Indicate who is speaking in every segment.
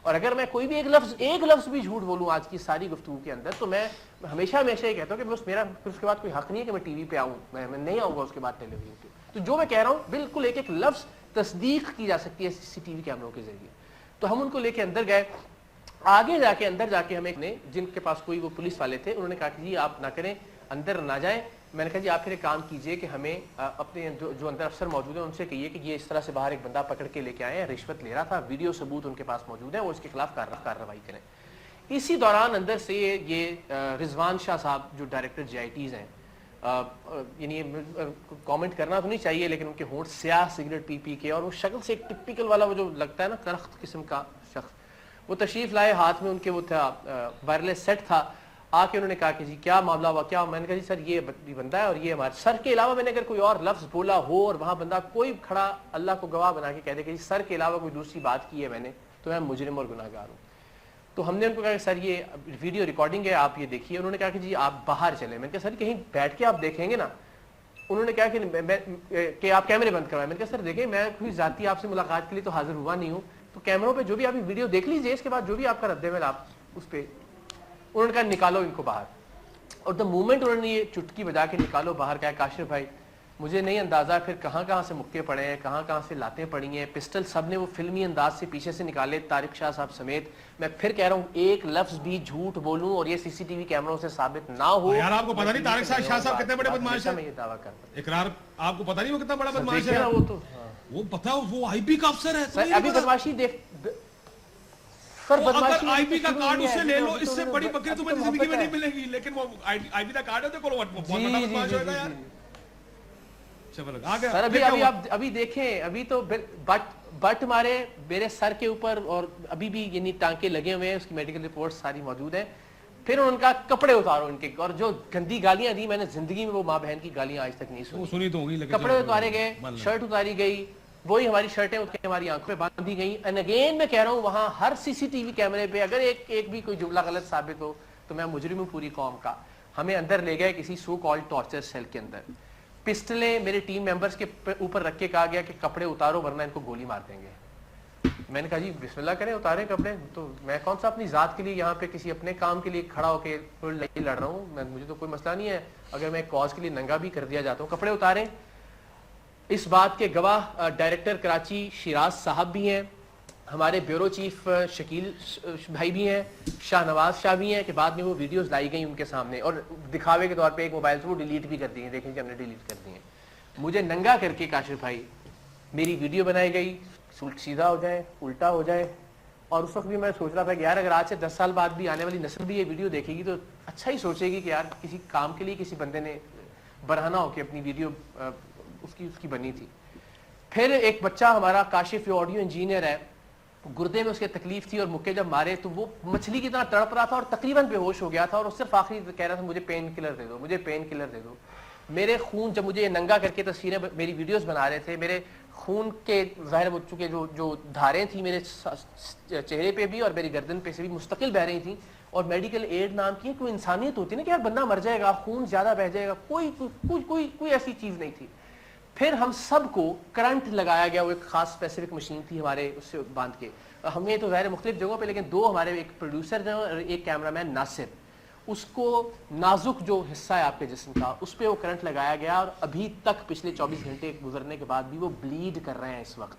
Speaker 1: اور اگر میں کوئی بھی ایک لفظ بھی جھوٹ بولوں آج کی ساری گفتگو کے اندر تو میں ہمیشہ یہ کہتا ہوں کہ میرا پھر اس کے بعد کوئی حق نہیں ہے کہ میں ٹی وی پہ آؤں, میں نہیں آؤں گا اس کے بعد ٹیلی ویژن پہ. تو جو میں کہہ رہا ہوں بالکل ایک لفظ تصدیق کی جا سکتی ہے سی ٹی وی کیمروں کے ذریعے. تو ہم ان کو لے کے اندر گئے. آگے جا کے اندر جا کے ہمیں نے جن کے پاس کوئی وہ پولیس والے تھے انہوں نے کہا کہ جی آپ نہ کریں, اندر نہ جائیں. میں نے کہا جی آپ پھر ایک کام کیجئے کہ ہمیں اپنے جو اندر افسر موجود ہیں ان سے کہیے کہ یہ اس طرح سے باہر ایک بندہ پکڑ کے لے کے آئے ہیں, رشوت لے رہا تھا, ویڈیو ثبوت ان کے پاس موجود ہے, وہ اس کے خلاف کارروائی کریں. اسی دوران اندر سے یہ رضوان شاہ صاحب جو ڈائریکٹر جی آئی ٹیز ہیں, یعنی کامنٹ کرنا تو نہیں چاہیے لیکن ان کے ہونٹ سیاہ سگریٹ پی پی کے اور وہ شکل سے ایک ٹپیکل والا وہ جو لگتا ہے نا کرخت قسم کا شخص, وہ تشریف لائے. ہاتھ میں ان کے وہ تھا وائرلیس سیٹ تھا. آ کے انہوں نے کہا کہ جی کیا معاملہ ہوا, کیا؟ میں نے کہا جی سر یہ بندہ ہے اور یہ ہمارے سر کے علاوہ میں نے اگر کوئی اور لفظ بولا ہو اور وہاں بندہ کوئی کھڑا اللہ کو گواہ بنا کے کہہ دے کہ جی سر کے علاوہ کوئی دوسری بات کی ہے میں نے تو میں مجرم اور گناہ گار ہوں. تو ہم نے ان کو کہا کہ سر یہ ویڈیو ریکارڈنگ ہے آپ یہ دیکھیے. انہوں نے کہا کہ جی آپ باہر چلیں. میں نے کہا سر کہیں بیٹھ کے آپ دیکھیں گے نا. انہوں نے کہا کہ آپ کیمرے بند کروائیں. میں نے کہا سر دیکھیں میں کوئی ذاتی آپ سے ملاقات کے لیے تو حاضر ہوا نہیں ہوں, تو کیمروں پہ جو بھی آپ ویڈیو دیکھ لیجیے, اس کے بعد جو بھی آپ کا رد عمل آپ اس پہ. انہوں نے کہا نکالو ان کو باہر. اور دا مومنٹ انہوں نے یہ چٹکی بجا کے نکالو باہر, کہا کاشف بھائی مجھے نہیں اندازہ پھر کہاں کہاں سے مکے پڑے ہیں, کہاں کہاں سے لاتیں پڑی ہیں, پسٹل سب نے وہ فلمی انداز سے پیچھے سے نکالے, طارق شاہ صاحب سمیت. میں پھر کہہ رہا ہوں ایک لفظ بھی جھوٹ بولوں اور یہ سی سی ٹی وی کیمروں سے ثابت نہ ہو.
Speaker 2: یار آپ کو پتہ نہیں طارق شاہ صاحب کتنے بڑے بدماش ہیں,
Speaker 1: میں یہ دعویٰ کرتا ہوں.
Speaker 2: اقرار آپ کو پتہ نہیں وہ کتنا بڑا بدماش ہے.
Speaker 1: وہ تو
Speaker 2: وہ پتہ وہ آئی پی کا افسر ہے.
Speaker 1: ابھی بدماشی دیکھ
Speaker 2: اگر آئی پی کا کارڈ اسے لے لو, اس سے بڑی بکری تمہیں زندگی میں نہیں ملے گی, لیکن وہ آئی پی کا کارڈ ہے تو بہت بڑا بدماش ہوگا یار.
Speaker 1: سر ابھی دیکھیں ابھی تو بٹ مارے میرے سر کے اوپر اور ابھی بھی یعنی ٹانکے لگے ہوئے ہیں, اس کی میڈیکل رپورٹ ساری موجود ہیں. پھر ان کا کپڑے اتارو ان کے, اور جو گندی گالیاں دی میں نے زندگی میں وہ ماں بہن کی گالیاں آج تک نہیں سنی تو ہوگی. کپڑے اتارے گئے, شرٹ اتاری گئی, وہی ہماری شرٹیں ہماری آنکھوں پہ باندھی گئی. اینڈ اگین میں کہہ رہا ہوں وہاں ہر سی سی ٹی وی کیمرے پہ اگر ایک بھی کوئی جملہ غلط ثابت ہو تو میں مجرم ہوں پوری قوم کا. ہمیں اندر لے گئے کسی سو کالڈ ٹارچر سیل کے اندر, پسٹلیں میرے ٹیم ممبرز کے اوپر رکھ کے کہا گیا کہ کپڑے اتارو ورنہ ان کو گولی مار دیں گے. میں نے کہا جی بسم اللہ کریں اتاریں کپڑے, تو میں کون سا اپنی ذات کے لیے یہاں پہ کسی اپنے کام کے لیے کھڑا ہو کے لڑ رہا ہوں, مجھے تو کوئی مسئلہ نہیں ہے اگر میں کاز کے لیے ننگا بھی کر دیا جاتا ہوں. کپڑے اتاریں. اس بات کے گواہ ڈائریکٹر کراچی شیراز صاحب بھی ہیں, ہمارے بیورو چیف شکیل بھائی بھی ہیں, شاہ نواز شاہ بھی ہیں, کہ بعد میں وہ ویڈیوز لائی گئی ان کے سامنے اور دکھاوے کے طور پہ ایک موبائل سے وہ ڈیلیٹ بھی کر دی ہیں. دیکھیں کہ ہم نے ڈیلیٹ کر دی ہیں. مجھے ننگا کر کے کاشف بھائی میری ویڈیو بنائی گئی, سیدھا ہو جائے الٹا ہو جائے. اور اس وقت بھی میں سوچ رہا تھا کہ یار اگر آج سے 10 سال بعد بھی آنے والی نسل بھی یہ ویڈیو دیکھے گی تو اچھا ہی سوچے گی کہ یار کسی کام کے لیے کسی بندے نے برہنہ ہو کے اپنی ویڈیو اس کی بنی تھی. پھر ایک بچہ ہمارا کاشف جو آڈیو انجینئر ہے, گردے میں اس کے تکلیف تھی اور مکے جب مارے تو وہ مچھلی کی طرح تڑپ رہا تھا اور تقریباً بے ہوش ہو گیا تھا, اور اس صرف آخری کہہ رہا تھا مجھے پین کلر دے دو, مجھے پین کلر دے دو. میرے خون جب مجھے ننگا کر کے تصویریں میری ویڈیوز بنا رہے تھے, میرے خون کے ظاہر ہو چکے جو دھاریں تھیں میرے چہرے پہ بھی اور میری گردن پہ سے بھی مستقل بہ رہی تھیں, اور میڈیکل ایڈ نام کی کوئی انسانیت ہوتی ہے نا کہ یار بندہ مر جائے گا, خون زیادہ بہ جائے گا, کوئی ایسی چیز نہیں تھی. پھر ہم سب کو کرنٹ لگایا گیا, وہ ایک خاص اسپیسیفک مشین تھی ہمارے اس سے باندھ کے. ہمیں تو ظاہر مختلف جگہوں پہ, لیکن دو ہمارے ایک پروڈیوسر ہیں اور ایک کیمرہ مین ناصر, اس کو نازک جو حصہ ہے آپ کے جسم کا اس پہ وہ کرنٹ لگایا گیا, اور ابھی تک پچھلے 24 گھنٹے گزرنے کے بعد بھی وہ بلیڈ کر رہے ہیں اس وقت.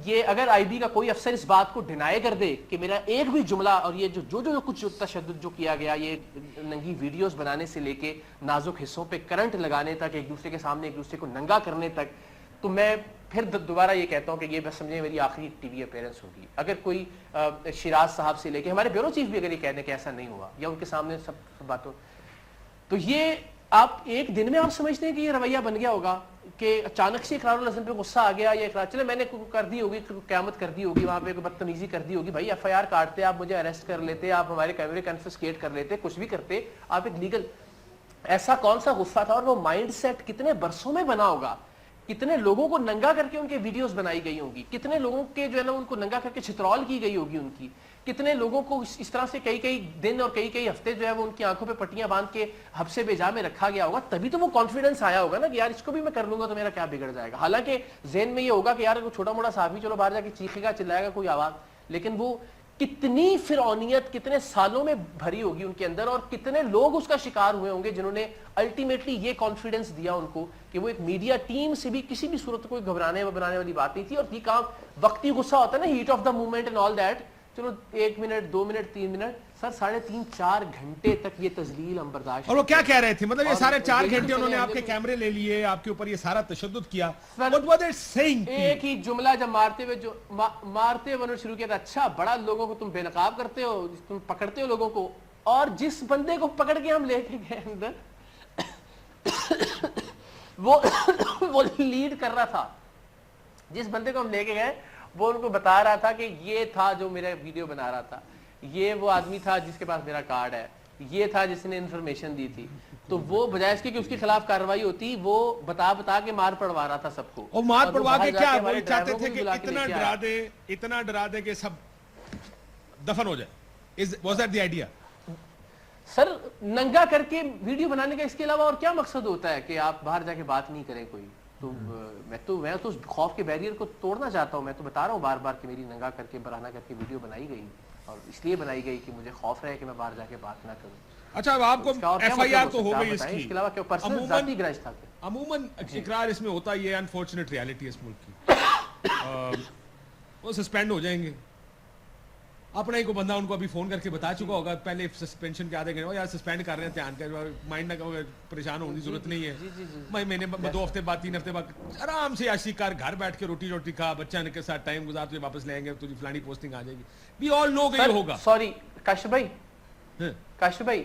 Speaker 1: یہ اگر آئی بی کا کوئی افسر اس بات کو ڈینائی کر دے کہ میرا ایک بھی جملہ اور یہ جو کچھ تشدد جو کیا گیا, یہ ننگی ویڈیوز بنانے سے لے کے نازک حصوں پہ کرنٹ لگانے تک, ایک دوسرے کے سامنے ایک دوسرے کو ننگا کرنے تک, تو میں پھر دوبارہ یہ کہتا ہوں کہ یہ بس سمجھیں میری آخری ٹی وی اپیرنس ہوگی. اگر کوئی شیراز صاحب سے لے کے ہمارے بیورو چیف بھی اگر یہ کہہ دیں کہ ایسا نہیں ہوا یا ان کے سامنے سب باتوں, تو یہ آپ ایک دن میں آپ سمجھتے ہیں کہ یہ رویہ بن گیا ہوگا کہ اچانک سے اقرار العزم پہ غصہ آ گیا, یا اقرار چلے میں نے کر دی ہوگی, قیامت کر دی ہوگی, وہاں پہ کوئی بدتمیزی کر دی ہوگی, بھائی ایف آئی آر کاٹتے, آپ مجھے اریسٹ کر لیتے, آپ ہمارے کیمرے کنفسکیٹ کر لیتے, کچھ بھی کرتے, آپ ایک لیگل. ایسا کون سا غصہ تھا, اور وہ مائنڈ سیٹ کتنے برسوں میں بنا ہوگا, کتنے لوگوں کو ننگا کر کے ان کے ویڈیوز بنائی گئی ہوں گی, کتنے لوگوں کے جو ہے نا ان کو ننگا کر کے چھترول کی گئی ہوگی ان کی, کتنے لوگوں کو اس طرح سے کئی دن اور کئی ہفتے جو ہے وہ ان کی آنکھوں پہ پٹیاں باندھ کے حبسے بے جا میں رکھا گیا ہوگا. تبھی تو وہ کانفیڈنس آیا ہوگا نا کہ یار اس کو بھی میں کر لوں گا تو میرا کیا بگڑ جائے گا. حالانکہ ذہن میں یہ ہوگا کہ یار وہ چھوٹا موٹا صحافی چلو باہر جا کے چیخے گا چلائے گا کوئی آواز, لیکن وہ کتنی فرعونیت کتنے سالوں میں بھری ہوگی ان کے اندر, اور کتنے لوگ اس کا شکار ہوئے ہوں گے جنہوں نے الٹیمیٹلی یہ کانفیڈنس دیا ان کو کہ وہ ایک میڈیا ٹیم سے بھی کسی بھی صورت کوئی گھبرانے بنانے والی بات نہیں تھی. اور یہ کام وقتی غصہ ہوتا ہے نا, heat of the moment and all that, چلو 1 منٹ 2 منٹ 3 منٹ, سر 3.5-4 گھنٹے تک یہ تزلیل ہم برداشت.
Speaker 2: اور وہ کیا کہہ رہے تھے, مطلب یہ سارے 4 گھنٹے انہوں نے آپ کے کیمرے لے لیے, آپ کے اوپر یہ سارا تشدد کیا, what were they saying?
Speaker 1: ایک ہی جملہ جب مارتے ہوئے انہوں نے شروع کیا تھا, اچھا بڑا لوگوں کو تم بے نقاب کرتے ہو, تم پکڑتے ہو لوگوں کو, اور جس بندے کو پکڑ کے ہم لے کے گئے اندر وہ لیڈ کر رہا تھا, جس بندے کو ہم لے کے گئے وہ ان کو بتا رہا تھا کہ یہ تھا جو میرا ویڈیو بنا رہا تھا, یہ وہ آدمی تھا جس کے پاس میرا کارڈ ہے, یہ تھا جس نے انفارمیشن دی تھی. تو وہ بجائے اس کے کہ اس کے خلاف کارروائی ہوتی, وہ بتا کے مار پڑوا رہا تھا سب کو.
Speaker 2: اور مار پڑوا کے کیا وہ چاہتے تھے کہ اتنا ڈرا دے کہ سب دفن ہو جائے, was that the idea?
Speaker 1: سر ننگا کر کے ویڈیو بنانے کا اس کے علاوہ اور کیا مقصد ہوتا ہے کہ آپ باہر جا کے بات نہیں کریں کوئی. تو میں تو اس خوف کے بیریئر کو توڑنا چاہتا ہوں. میں تو بتا رہا ہوں بار بار کہ میری ننگا کر کے برہنہ کر کے ویڈیو بنائی گئی, اور اس لیے بنائی گئی کہ مجھے خوف رہے کہ میں باہر جا کے بات نہ کروں.
Speaker 2: اچھا آپ کو ایف آئی آر تو ہو گئی اس کی,
Speaker 1: اس کے علاوہ کیا پرسنل ذاتی گرج تھا؟
Speaker 2: عموماً اقرار اس میں ہوتا یہ انفارچونیٹ ریالٹی اس ملک کی, وہ سسپینڈ ہو جائیں گے. اپنا ہی کو بندہ ان کو ابھی فون کر کے بتا چکا ہوگا پہلے سسپینشن کے آدھے گھنٹے, یار سسپینڈ کر رہے ہیں دھیان کر, مائنڈ نہ کرو, پریشان ہونے کی ضرورت نہیں ہے. مہینے 2 ہفتے بعد 3 ہفتے بعد آرام سے عاشق کر گھر بیٹھ کے روٹی کھا, بچہ کے ساتھ ٹائم گزار, تجھے واپس لے آئیں گے, تجھے فلانی پوسٹنگ آ جائے گی. وی آل نو کہ یہ ہوگا.
Speaker 1: سوری کاشف بھائی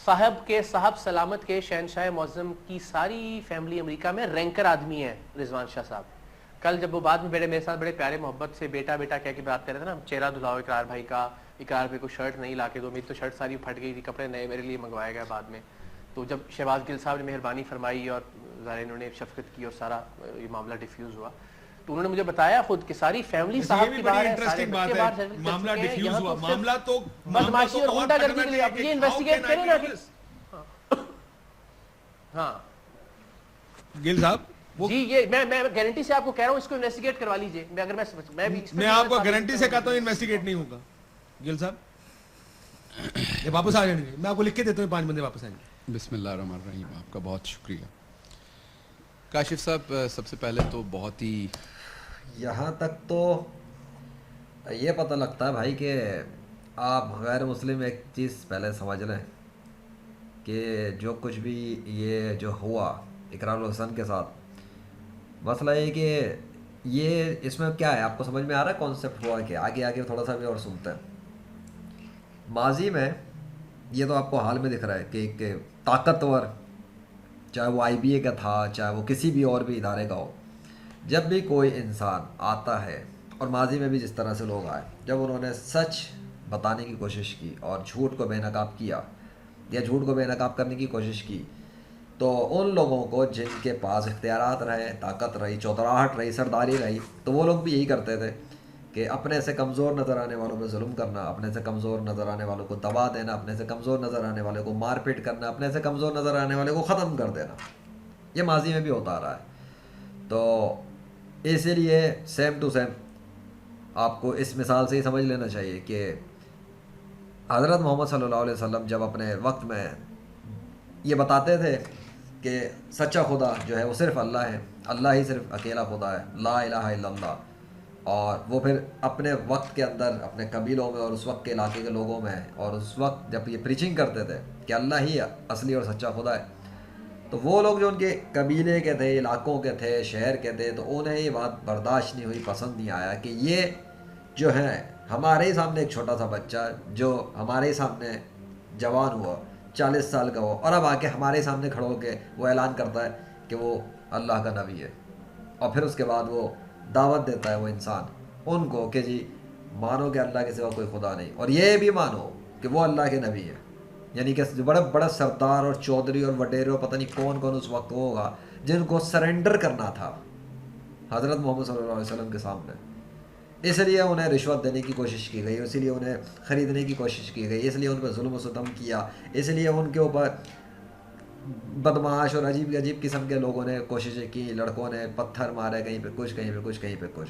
Speaker 1: صاحب سلامت کے شہنشاہ معظم کی ساری فیملی امریکہ میں رینکر آدمی ہے رضوان شاہ صاحب. کل جب وہ بعد میں میرے ساتھ بڑے پیارے محبت سے بیٹا کہہ کے بات کر رہے تھے نا, چہرہ دھلاؤ اقرار بھائی کا, اقرار پہ کوئی شرٹ نہیں لا کے دو, میری تو شرٹ ساری پھٹ گئی تھی, کپڑے نئے میرے لیے منگوایا گیا بعد میں. تو جب شہباز گل صاحب نے مہربانی فرمائی اور ظاہر انہوں نے شفقت کی اور سارا یہ معاملہ ڈیفیوز ہوا, تو انہوں نے مجھے بتایا خود کہ ساری فیملی صاحب کی باہر ہے,
Speaker 2: انٹرسٹنگ بات ہے, معاملہ ڈیفیوز ہوا, معاملہ تو
Speaker 1: بدماشی اور غنڈہ گردی کے لیے آپ یہ انویسٹیگیٹ کریں نا. ہاں
Speaker 2: گل صاحب
Speaker 1: جی, یہ میں گارنٹی سے آپ کو کہہ رہا ہوں اس کو انویسٹیگیٹ کروا لیجئے.
Speaker 2: میں آپ کو گارنٹی سے کہتا ہوں انویسٹیگیٹ نہیں ہوگا. گل صاحب یہ واپس آ جائیں گے, میں آپ کو لکھ کے دیتا ہوں 5 بندے واپس آئیں گے.
Speaker 3: بسم اللہ الرحمن الرحیم. آپ کا بہت شکریہ کاشف صاحب. سب سے پہلے تو بہت ہی
Speaker 4: یہاں تک تو یہ پتہ لگتا ہے بھائی کہ آپ غیر مسلم ایک چیز پہلے سمجھ لیں کہ جو کچھ بھی یہ جو ہوا اقرار الحسن کے ساتھ, مسئلہ یہ کہ یہ اس میں کیا ہے آپ کو سمجھ میں آ رہا ہے کانسیپٹ ہوا کہ آگے تھوڑا سا بھی اور سنتے ہیں. ماضی میں یہ تو آپ کو حال میں دکھ رہا ہے کہ ایک طاقتور, چاہے وہ آئی بی اے کا تھا, چاہے وہ کسی بھی اور بھی ادارے کا ہو, جب بھی کوئی انسان آتا ہے, اور ماضی میں بھی جس طرح سے لوگ آئے, جب انہوں نے سچ بتانے کی کوشش کی اور جھوٹ کو بے نقاب کیا یا جھوٹ کو بے نقاب کرنے کی کوشش کی, تو ان لوگوں کو جن کے پاس اختیارات رہے, طاقت رہی, چودراہٹ رہی, سرداری رہی, تو وہ لوگ بھی یہی کرتے تھے کہ اپنے سے کمزور نظر آنے والوں پہ ظلم کرنا, اپنے سے کمزور نظر آنے والوں کو دبا دینا, اپنے سے کمزور نظر آنے والے کو مار پیٹ کرنا, اپنے سے کمزور نظر آنے والے کو ختم کر دینا. یہ ماضی میں بھی ہوتا آ رہا ہے. تو اسی لیے سیم ٹو سیم آپ کو اس مثال سے ہی سمجھ لینا چاہیے کہ حضرت محمد صلی اللہ علیہ وسلم جب اپنے وقت میں یہ بتاتے تھے کہ سچا خدا جو ہے وہ صرف اللہ ہے, اللہ ہی صرف اکیلا خدا ہے, لا الہ الا اللہ, اور وہ پھر اپنے وقت کے اندر اپنے قبیلوں میں اور اس وقت کے علاقے کے لوگوں میں, اور اس وقت جب یہ پریچنگ کرتے تھے کہ اللہ ہی اصلی اور سچا خدا ہے, تو وہ لوگ جو ان کے قبیلے کے تھے, علاقوں کے تھے, شہر کے تھے, تو انہیں یہ بات برداشت نہیں ہوئی, پسند نہیں آیا کہ یہ جو ہے ہمارے ہی سامنے ایک چھوٹا سا بچہ جو ہمارے ہی سامنے جوان ہوا, 40 سال کا ہوا, اور اب آ کے ہمارے سامنے کھڑا ہو کے وہ اعلان کرتا ہے کہ وہ اللہ کا نبی ہے, اور پھر اس کے بعد وہ دعوت دیتا ہے وہ انسان ان کو کہ جی مانو کہ اللہ کے سوا کوئی خدا نہیں, اور یہ بھی مانو کہ وہ اللہ کے نبی ہے. یعنی کہ بڑے بڑے سردار اور چودھری اور وڈیرے اور پتہ نہیں کون کون اس وقت ہوگا جن کو سرنڈر کرنا تھا حضرت محمد صلی اللہ علیہ وسلم کے سامنے. اس لیے انہیں رشوت دینے کی کوشش کی گئی, اسی لیے انہیں خریدنے کی کوشش کی گئی, اس لیے ان پہ ظلم و ستم کیا, اس لیے ان کے اوپر بدمعاش اور عجیب قسم کے لوگوں نے کوششیں کی, لڑکوں نے پتھر مارے, کہیں پہ کچھ, کہیں پہ کچھ, کہیں پہ کچھ.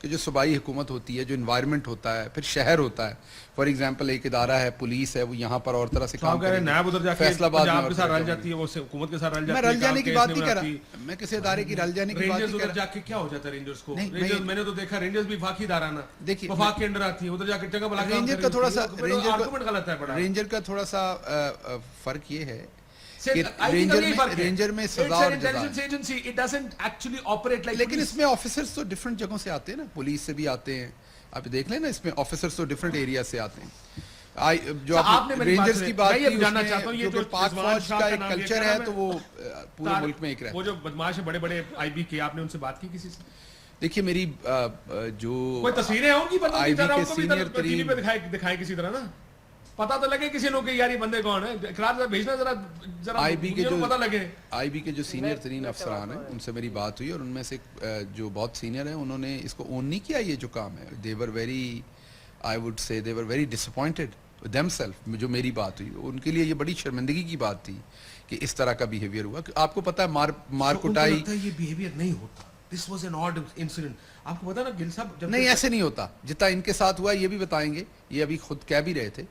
Speaker 3: کہ جو صوبائی حکومت ہوتی ہے, جو انوائرمنٹ ہوتا ہے, پھر شہر ہوتا ہے. فار ایگزامپل ایک ادارہ ہے پولیس ہے, وہ یہاں پر اور طرح سے کام کرے گا.
Speaker 2: نیب ادھر جا کے
Speaker 3: فیصل آباد
Speaker 2: پنجاب کے ساتھ رل جاتی ہے, وہ حکومت کے ساتھ رل جاتی ہے.
Speaker 3: میں رل جانے کی بات نہیں کر رہا, میں کسی ادارے کی رل جانے کی بات نہیں کر
Speaker 2: رہا. جا کے کیا ہو جاتا ہے رینجرز کو؟ میں نے تو دیکھا رینجرز بھی وفاقی ادارہ نا, دیکھیے وفاق کے انڈر آتی ہے, ادھر جا کے جگہ بلا کے
Speaker 3: رینجر کا تھوڑا سا
Speaker 2: آرگومنٹ غلط ہے بڑا.
Speaker 3: رینجر کا تھوڑا سا فرق یہ ہے
Speaker 2: رینجر
Speaker 3: میں سزا اور جزا, لیکن اس میں آفیسرز تو ڈفرنٹ جگہوں سے آتے ہیں نا, پولیس سے بھی آتے ہیں. آپ دیکھ لیں نا اس میں آفیسرز تو ڈفرنٹ ایریا سے آتے ہیں. جو آپ نے رینجرز کی بات کی, جاننا چاہتا ہوں یہ جو پاک فوج کا ایک کلچر ہے تو وہ پورے ملک میں ایک رہتا ہے.
Speaker 2: وہ جو بدماش ہیں بڑے بڑے آئی بی کے, آپ نے ان سے بات کی کسی سے؟
Speaker 3: دیکھیے میری جو
Speaker 2: کوئی تصویریں ہوں گی
Speaker 3: آئی بی کے سینئر
Speaker 2: ٹی وی پہ دکھائے کسی طرح نا, پتہ تو لگے کسی لوگ کہ یار یہ بندے کون ہیں, اقرار بھیجنا ذرا
Speaker 3: آئی بی کے جو
Speaker 2: پتہ لگے.
Speaker 3: آئی بی کے جو سینئر ترین افسران ہیں ان سے میری بات ہوئی, اور ان میں سے جو بہت سینئر ہیں انہوں نے اس کو اون نہیں کیا یہ جو کام ہے. دے were very, I would say they were very disappointed them self. جو میری بات ہوئی ان کے لیے یہ بڑی شرمندگی کی بات تھی کہ اس طرح کا بیہیویئر ہوا. آپ کو پتہ ہے مار کٹائی,
Speaker 2: یہ بیہیویئر نہیں ہوتا. This was an odd incident. آپ کو پتا نا گل صاحب
Speaker 3: نہیں ایسے نہیں ہوتا جتنا ان کے ساتھ ہوا. یہ بھی بتائیں گے, یہ ابھی خود کہہ بھی رہے تھے,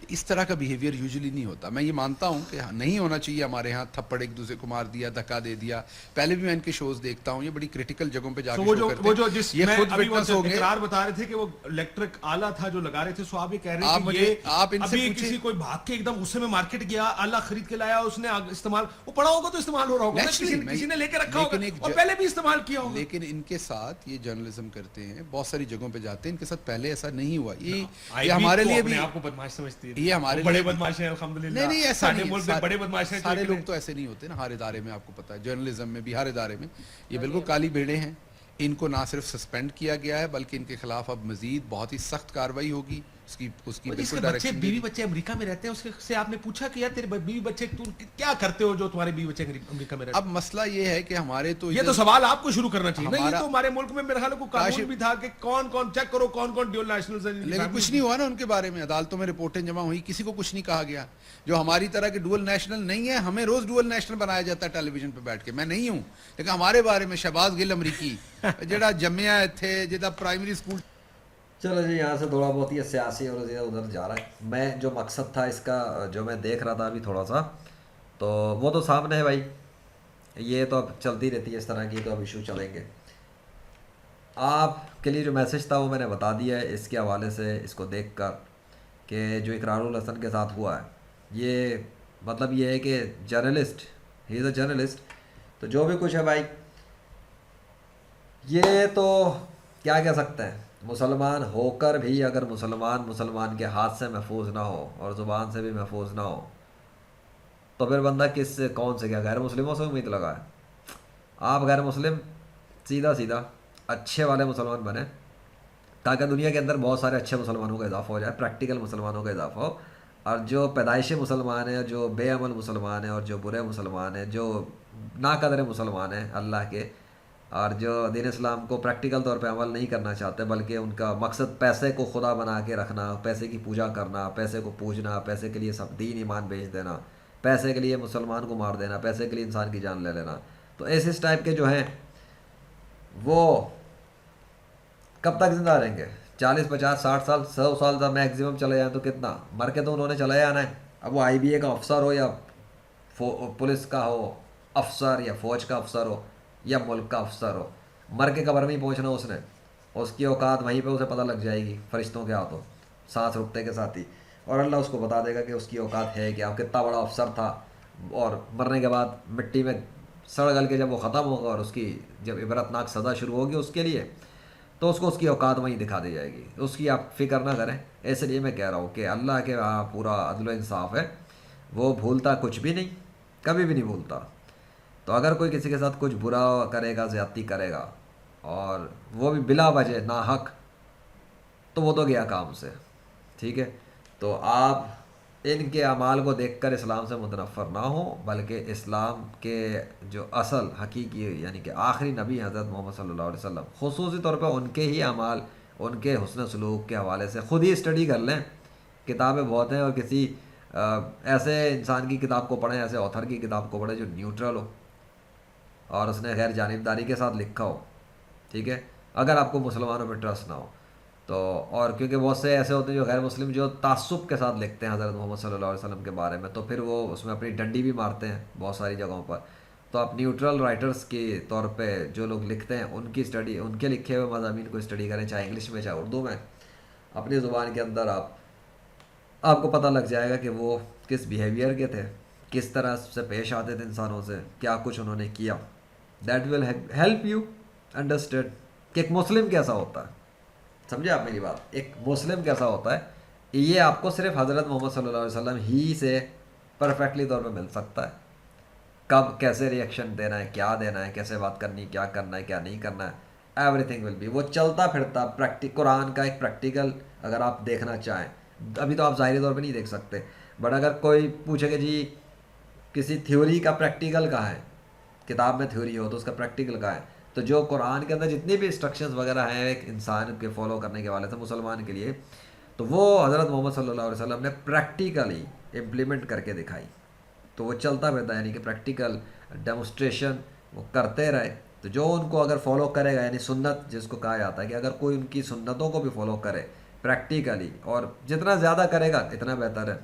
Speaker 3: اس طرح کا بیہیویئر یوزلی نہیں ہوتا. میں یہ مانتا ہوں کہ نہیں ہونا چاہیے ہمارے ہاں, تھپڑ ایک دوسرے کو مار دیا, دھکا دے دیا. پہلے بھی میں ان کے شوز دیکھتا ہوں, یہ بڑی کریٹیکل جگہوں پہ جا کے شو کرتے ہیں.
Speaker 2: وہ جو جس
Speaker 3: یہ
Speaker 2: میں
Speaker 3: خود
Speaker 2: ابھی
Speaker 3: وٹنس ہو گئے,
Speaker 2: اقرار بتا رہے تھے کہ وہ الیکٹرک آلہ تھا جو لگا رہے تھے, سو آپ یہ کہہ رہے ہیں کہ یہ
Speaker 3: آپ ان سے
Speaker 2: ابھی کسی کوئی بھاگ کے ایک دم غصے میں مارکیٹ گیا, آلہ خرید کے لایا, اس نے استعمال, وہ پڑا ہوگا تو استعمال ہو رہا ہوگا, کسی نے لے کے رکھا ہوگا اور پہلے بھی استعمال کیا ہوگا.
Speaker 3: لیکن ان کے ساتھ یہ جرنلزم کرتے ہیں, بہت ساری جگہوں پہ جاتے ہیں, ان کے ساتھ پہلے ایسا نہیں ہوا. یہ ہمارے لیے بھی,
Speaker 2: آپ کو بدماش سمجھتی ہے,
Speaker 3: یہ ہمارے
Speaker 2: بڑے بدماش ہیں الحمدللہ.
Speaker 3: نہیں ایسا نہیں,
Speaker 2: بڑے بدماش ہیں,
Speaker 3: سارے لوگ تو ایسے نہیں ہوتے نا ہر ادارے میں. آپ کو پتا ہے جرنلزم میں بھی, ہر ادارے میں یہ بالکل کالی بھیڑیں ہیں. ان کو نہ صرف سسپینڈ کیا گیا ہے بلکہ ان کے خلاف اب مزید بہت ہی سخت کارروائی ہوگی. اس کی بالکل ڈائریکشن.
Speaker 2: بیوی بچے امریکہ میں رہتے ہیں, اس سے آپ نے پوچھا کہ یار تیرے بیوی بچے تم کیا کرتے ہو جو تمہارے بیوی بچے امریکہ میں رہتے ہیں؟
Speaker 3: اب مسئلہ یہ ہے کہ ہمارے تو
Speaker 2: یہ تو سوال آپ کو شروع کرنا چاہیے نا. یہ تو ہمارے ملک میں میرے خیال کو قانون بھی تھا کہ کون کون چیک کرو کون کون ڈیول نیشنلز ہیں,
Speaker 3: لیکن کچھ نہیں ہوا نا ان کے بارے میں. عدالتوں میں رپورٹیں جمع ہوئی, کسی کو کچھ نہیں کہا گیا. جو ہماری طرح کے ڈوئل نیشنل نہیں ہے, ہمیں روز ڈوئل نیشنل بنایا جاتا ہے ٹیلی ویژن پہ بیٹھ کے. میں نہیں ہوں, لیکن ہمارے بارے میں شہباز گل امریکی جڑا جمیا تھے, جدا پرائمری اسکول.
Speaker 4: چلو جی, یہاں سے تھوڑا بہت یہ سیاسی اور ادھر جا رہا ہے. میں جو مقصد تھا اس کا, جو میں دیکھ رہا تھا ابھی تھوڑا سا, تو وہ تو سامنے ہے بھائی. یہ تو اب چلتی رہتی ہے اس طرح کی, تو اب ایشو چلیں گے. آپ کے لیے جو میسج تھا وہ میں نے بتا دیا ہے اس کے حوالے سے, اس کو دیکھ کر کہ جو اقرار الحسن کے ساتھ ہوا ہے, یہ مطلب یہ ہے کہ journalist, he is a journalist. تو جو بھی کچھ ہے بھائی, یہ تو کیا کہہ سکتے ہیں, مسلمان ہو کر بھی اگر مسلمان کے ہاتھ سے محفوظ نہ ہو اور زبان سے بھی محفوظ نہ ہو, تو پھر بندہ کس سے, کون سے, کیا غیر مسلموں سے امید لگا ہے؟ آپ غیر مسلم سیدھا اچھے والے مسلمان بنے, تاکہ دنیا کے اندر بہت سارے اچھے مسلمانوں کا اضافہ ہو جائے, پریکٹیکل مسلمانوں کا اضافہ ہو. اور جو پیدائشی مسلمان ہیں, جو بے عمل مسلمان ہیں, اور جو برے مسلمان ہیں, جو ناقدر مسلمان ہیں اللہ کے, اور جو دین اسلام کو پریکٹیکل طور پہ عمل نہیں کرنا چاہتے, بلکہ ان کا مقصد پیسے کو خدا بنا کے رکھنا, پیسے کی پوجا کرنا, پیسے کو پوجنا, پیسے کے لیے سب دین ایمان بیچ دینا, پیسے کے لیے مسلمان کو مار دینا, پیسے کے لیے انسان کی جان لے لینا. تو اس ٹائپ کے جو ہیں وہ کب تک زندہ رہیں گے؟ 40 50 60 سال 100 سال تک میکسیمم چلے جائیں تو کتنا, مر کے تو انہوں نے چلا جانا ہے. اب وہ آئی بی اے کا افسر ہو, یا پولیس کا ہو افسر, یا فوج کا افسر ہو, یا ملک کا افسر ہو, مر کے قبر میں ہی پہنچنا اس نے. اس کی اوقات وہیں پہ اسے پتہ لگ جائے گی فرشتوں کے ہاتھوں, سانس رکتے کے ساتھ ہی, اور اللہ اس کو بتا دے گا کہ اس کی اوقات ہے کیا, کتنا بڑا افسر تھا. اور مرنے کے بعد مٹی میں سڑ گل کے جب وہ ختم ہوگا, اور اس کی جب عبرتناک سزا شروع ہوگی اس کے لیے, تو اس کو اس کی اوقات وہیں دکھا دی جائے گی. اس کی آپ فکر نہ کریں. اس لیے میں کہہ رہا ہوں کہ اللہ کے وہاں پورا عدل و انصاف ہے, وہ بھولتا کچھ بھی نہیں, کبھی بھی نہیں بھولتا. تو اگر کوئی کسی کے ساتھ کچھ برا کرے گا, زیادتی کرے گا, اور وہ بھی بلا وجہ ناحق, تو وہ تو گیا کام سے. ٹھیک ہے, تو آپ ان کے اعمال کو دیکھ کر اسلام سے متنفر نہ ہوں, بلکہ اسلام کے جو اصل حقیقی یعنی کہ آخری نبی حضرت محمد صلی اللہ علیہ وسلم, خصوصی طور پہ ان کے ہی اعمال, ان کے حسن سلوک کے حوالے سے خود ہی اسٹڈی کر لیں. کتابیں بہت ہیں, اور کسی ایسے انسان کی کتاب کو پڑھیں, ایسے آتھر کی کتاب کو پڑھیں جو نیوٹرل ہو, اور اس نے غیر جانبداری کے ساتھ لکھا ہو، ٹھیک ہے، اگر آپ کو مسلمانوں پہ ٹرسٹ نہ ہو تو، اور کیونکہ بہت سے ایسے ہوتے ہیں جو غیر مسلم جو تعصب کے ساتھ لکھتے ہیں حضرت محمد صلی اللہ علیہ وسلم کے بارے میں، تو پھر وہ اس میں اپنی ڈنڈی بھی مارتے ہیں بہت ساری جگہوں پر. تو آپ نیوٹرل رائٹرز کے طور پہ جو لوگ لکھتے ہیں ان کی اسٹڈی، ان کے لکھے ہوئے مضامین کو اسٹڈی کریں، چاہے انگلش میں چاہے اردو میں، اپنی زبان کے اندر آپ کو پتہ لگ جائے گا کہ وہ کس بیہیویئر کے تھے، کس طرح سے پیش آتے تھے انسانوں سے، کیا کچھ انہوں نے کیا. That will help you understand کہ ایک مسلم کیسا ہوتا ہے. سمجھے آپ میری بات؟ ایک مسلم کیسا ہوتا ہے یہ آپ کو صرف حضرت محمد صلی اللہ علیہ وسلم ہی سے پرفیکٹلی طور پہ مل سکتا ہے. کب کیسے ریئیکشن دینا ہے، کیا دینا ہے، کیسے بات کرنی، کیا کرنا ہے، کیا نہیں کرنا ہے، ایوری تھنگ ول بی. وہ چلتا پھرتا قرآن کا ایک پریکٹیکل اگر آپ دیکھنا چاہیں، ابھی تو آپ ظاہری طور پہ نہیں دیکھ سکتے، بٹ اگر کوئی پوچھے کہ جی کسی تھیوری کا پریکٹیکل کہاں ہے، کتاب میں تھیوری ہو تو اس کا پریکٹیکل کہاں ہے، تو جو قرآن کے اندر جتنی بھی انسٹرکشنز وغیرہ ہیں ایک انسان کے فالو کرنے کے حوالے سے مسلمان کے لیے، تو وہ حضرت محمد صلی اللہ علیہ وسلم نے پریکٹیکلی امپلیمنٹ کر کے دکھائی. تو وہ چلتا پھرتا یعنی کہ پریکٹیکل ڈیمونسٹریشن وہ کرتے رہے. تو جو ان کو اگر فالو کرے گا، یعنی سنت جس کو کہا جاتا ہے کہ اگر کوئی ان کی سنتوں کو بھی فالو کرے پریکٹیکلی، اور جتنا زیادہ کرے گا اتنا بہتر ہے،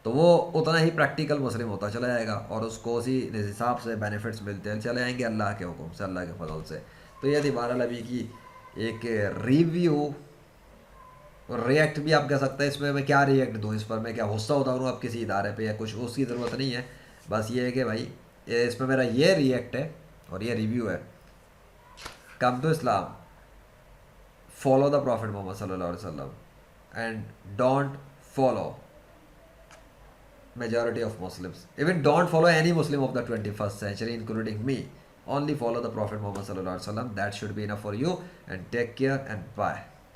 Speaker 4: تو وہ اتنا ہی پریکٹیکل مسلم ہوتا چلا جائے گا، اور اس کو اسی حساب سے بینیفٹس ملتے ہیں چلے جائیں گے اللہ کے حکم سے، اللہ کے فضل سے. تو یہ تھی بہرحال ابھی کی ایک ریویو. ریئیکٹ بھی آپ کہہ سکتے ہیں، اس میں کیا ریئیکٹ دوں، اس پر میں کیا غصہ اتاروں اب کسی ادارے پہ یا کچھ، اس کی ضرورت نہیں ہے. بس یہ ہے کہ بھائی اس میں میرا یہ ریئیکٹ ہے اور یہ ریویو ہے. Come to Islam, follow the prophet Muhammad صلی اللہ علیہ وسلم and don't follow majority of Muslims. Even don't follow any Muslim of the 21st century, including me. Only follow the Prophet Muhammad sallallahu alaihi wasallam. That should be enough for you. And take care and bye.